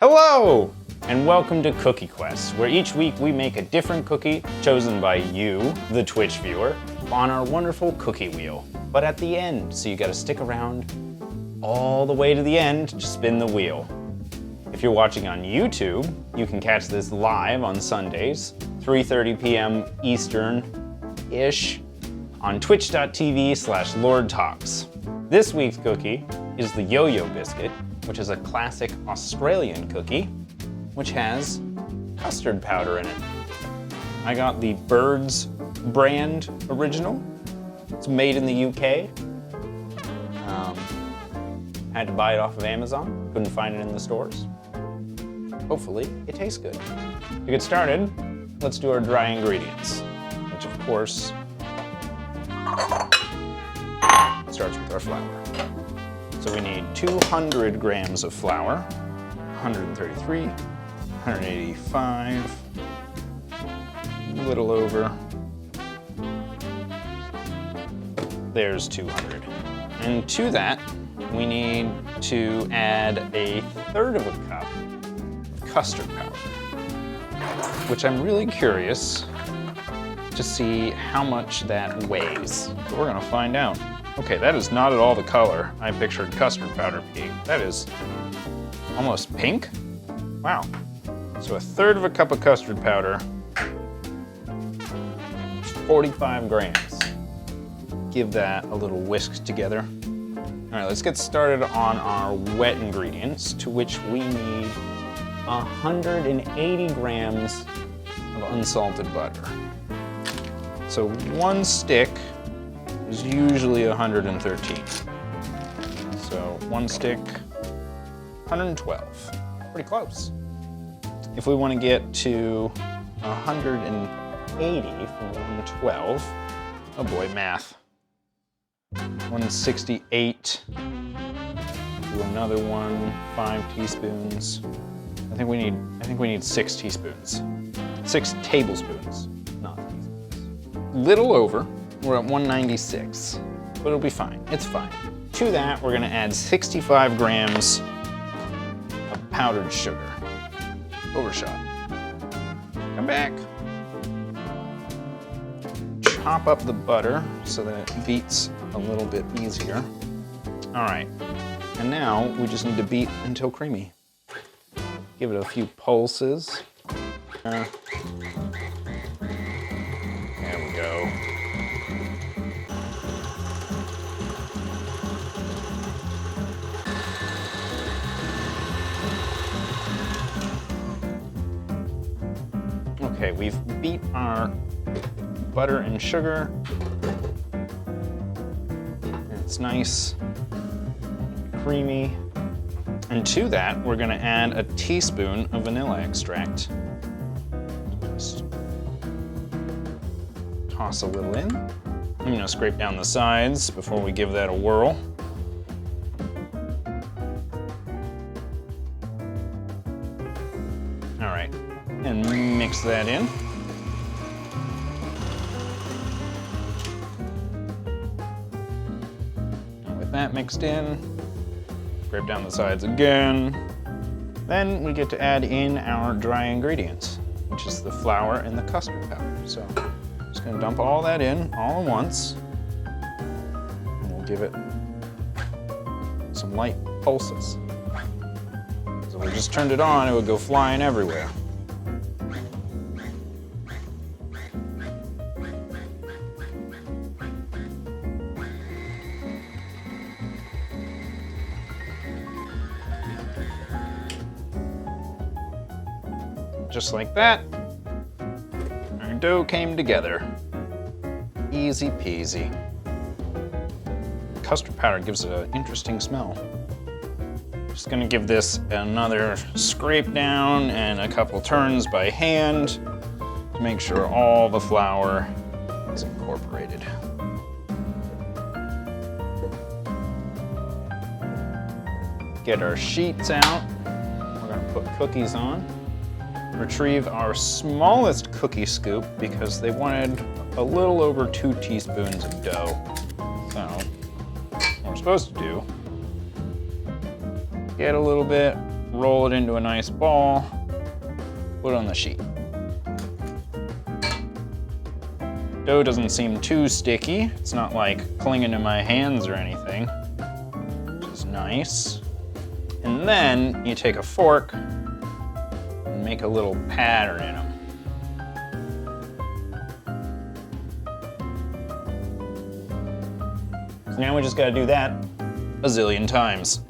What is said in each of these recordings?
Hello, and welcome to Cookie Quest, where each week we make a different cookie chosen by you, the Twitch viewer, on our wonderful cookie wheel. But at the end, so you gotta stick around all the way to the end to spin the wheel. If you're watching on YouTube, you can catch this live on Sundays, 3:30 p.m. Eastern-ish, on twitch.tv/LordTalks. This week's cookie is the Yo-Yo Biscuit, which is a classic Australian cookie, which has custard powder in it. I got the Birds brand original. It's made in the UK. Had to buy it off of Amazon. Couldn't find it in the stores. Hopefully, it tastes good. To get started, let's do our dry ingredients, which of course starts with our flour. So we need 200 grams of flour, 133, 185, a little over. There's 200. And to that, we need to add a third of a cup of custard powder, which I'm really curious to see how much that weighs. But we're gonna find out. Okay, that is not at all the color I pictured custard powder being. That is almost pink. Wow. So a third of a cup of custard powder, 45 grams. Give that a little whisk together. All right, let's get started on our wet ingredients, to which we need 180 grams of unsalted butter. So one stick is usually 113. So one stick, 112. Pretty close. If we want to get to 180 from 112, oh boy, math. 168, do another one, 5 teaspoons. I think we need 6 teaspoons. 6 tablespoons, not teaspoons. Little over, we're at 196, but it'll be fine, it's fine. To that, we're gonna add 65 grams of powdered sugar. Overshot. Come back. Chop up the butter so that it beats a little bit easier. All right, and now we just need to beat until creamy. Give it a few pulses. There we go. Okay, we've beat our butter and sugar. It's nice, creamy. And to that, we're gonna add a teaspoon of vanilla extract. Just toss a little in. I'm gonna scrape down the sides before we give that a whirl. All right, and mix that in. That mixed in, scrape down the sides again. Then we get to add in our dry ingredients, which is the flour and the custard powder. So I'm just gonna dump all that in all at once. And we'll give it some light pulses. So if we just turned it on, it would go flying everywhere. Just like that, our dough came together. Easy peasy. Custard powder gives it an interesting smell. Just gonna give this another scrape down and a couple turns by hand to make sure all the flour is incorporated. Get our sheets out. We're gonna put cookies on. Retrieve our smallest cookie scoop because they wanted a little over 2 teaspoons of dough. So, what we're supposed to do, get a little bit roll it into a nice ball, put it on the sheet. Dough doesn't seem too sticky. It's not like clinging to my hands or anything, which is nice. And then you take a fork and make a little pattern in them. So now we just gotta do that a zillion times.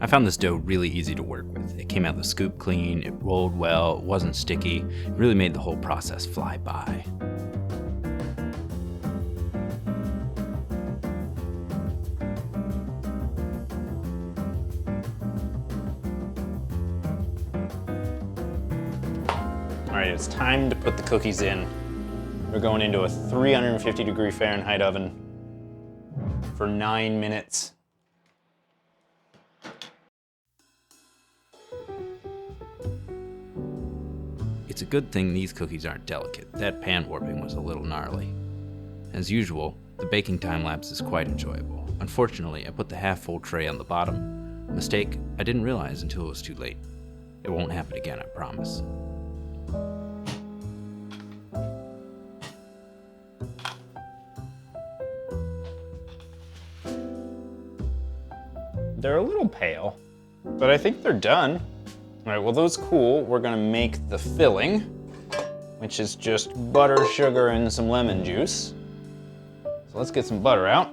I found this dough really easy to work with. It came out the scoop clean, it rolled well, it wasn't sticky. It really made the whole process fly by. All right, it's time to put the cookies in. We're going into a 350-degree Fahrenheit oven for 9 minutes. It's a good thing these cookies aren't delicate. That pan warping was a little gnarly. As usual, the baking time lapse is quite enjoyable. Unfortunately, I put the half-full tray on the bottom. A mistake I didn't realize until it was too late. It won't happen again, I promise. They're a little pale, but I think they're done. All right, well, those cool. We're gonna make the filling, which is just butter, sugar, and some lemon juice. So let's get some butter out.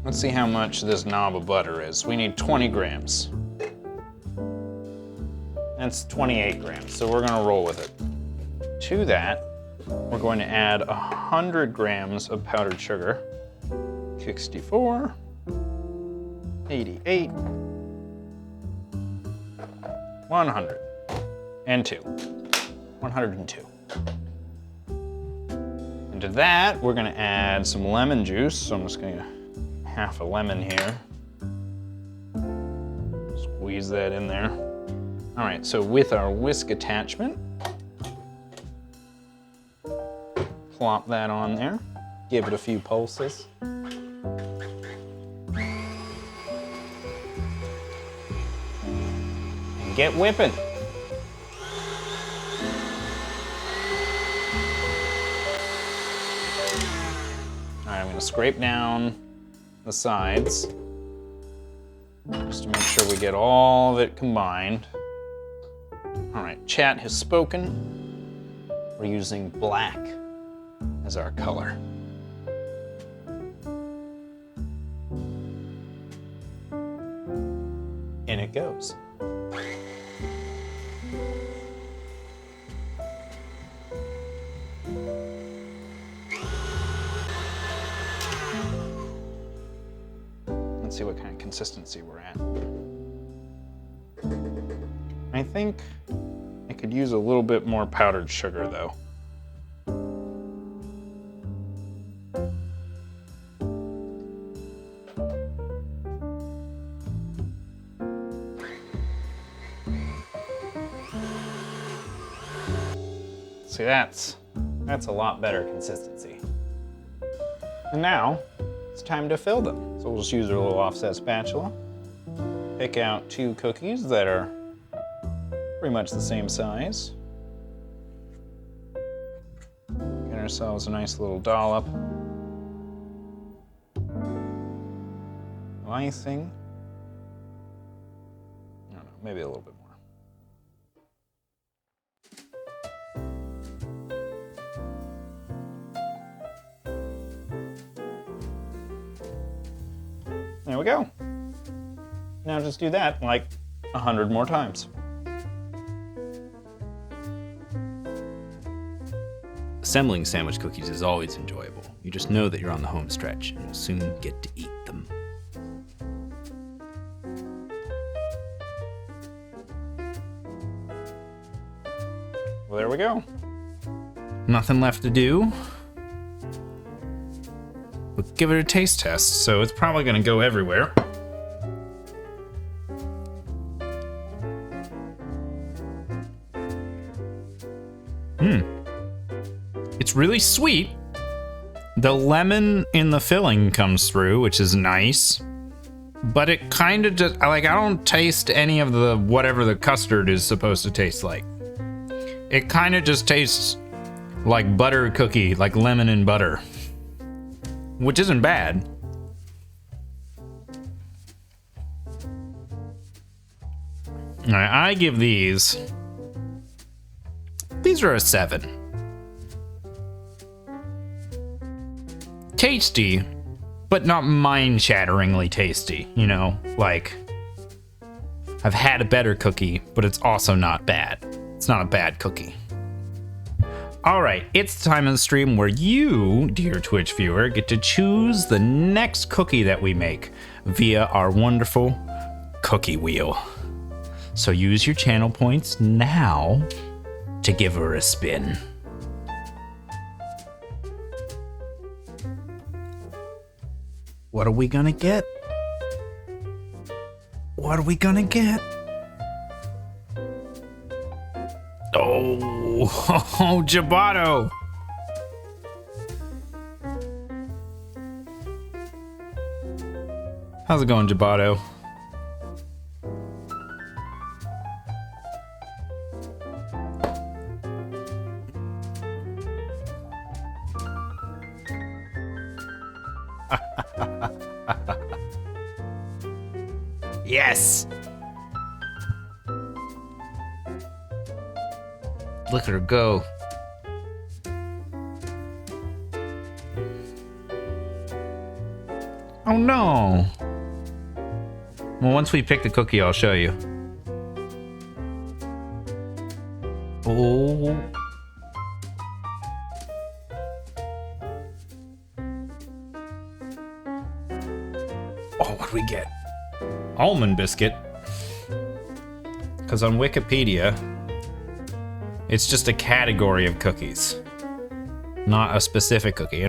Let's see how much this knob of butter is. We need 20 grams. That's 28 grams, so we're gonna roll with it. To that, we're going to add 100 grams of powdered sugar. 64, 88, 100, and 2. 102. And to that, we're gonna add some lemon juice. So I'm just gonna half a lemon here. Squeeze that in there. All right, so with our whisk attachment, plop that on there. Give it a few pulses. Get whipping. All right, I'm gonna scrape down the sides just to make sure we get all of it combined. All right, chat has spoken. We're using black as our color. In it goes. Let's see what kind of consistency we're at. I think I could use a little bit more powdered sugar though. See, that's a lot better consistency. And now it's time to fill them. So we'll just use our little offset spatula. Pick out 2 cookies that are pretty much the same size. Get ourselves a nice little dollop of icing. I don't know, maybe a little bit more. There we go. Now just do that like 100 more times. Assembling sandwich cookies is always enjoyable. You just know that you're on the home stretch and will soon get to eat them. Well, there we go. Nothing left to do. We'll give it a taste test, so it's probably gonna go everywhere. It's really sweet. The lemon in the filling comes through, which is nice. but it kind of just, like, I don't taste any of the whatever the custard is supposed to taste like. It kind of just tastes like butter cookie, like lemon and butter, which isn't bad. All right, I give these are a 7. Tasty, but not mind-shatteringly tasty, you know? Like, I've had a better cookie, but it's also not bad. It's not a bad cookie. All right, it's the time of the stream where you, dear Twitch viewer, get to choose the next cookie that we make via our wonderful cookie wheel. So use your channel points now to give her a spin. What are we gonna get? What are we gonna get? Oh, Gibato! How's it going, Gibato? Yes! Look at her go. Oh no! Well, once we pick the cookie, I'll show you. Oh. Oh, what do we get? Almond biscuit. Because on Wikipedia, it's just a category of cookies, not a specific cookie.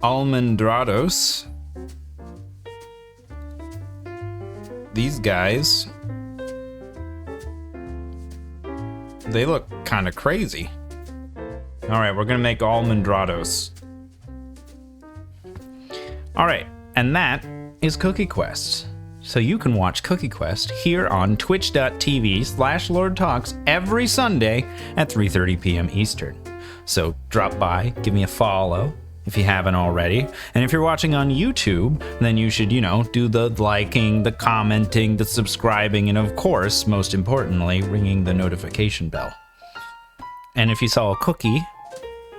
Almendrados. These guys, they look kind of crazy. All right, we're gonna make almendrados. All right, and that is Cookie Quest. So you can watch Cookie Quest here on twitch.tv/LordTalks every Sunday at 3:30 p.m. Eastern. So drop by, give me a follow if you haven't already. And if you're watching on YouTube, then you should, do the liking, the commenting, the subscribing, and of course, most importantly, ringing the notification bell. And if you saw a cookie,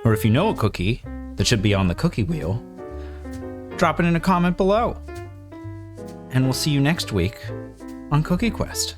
or if you know a cookie that should be on the cookie wheel, drop it in a comment below. And we'll see you next week on Cookie Quest.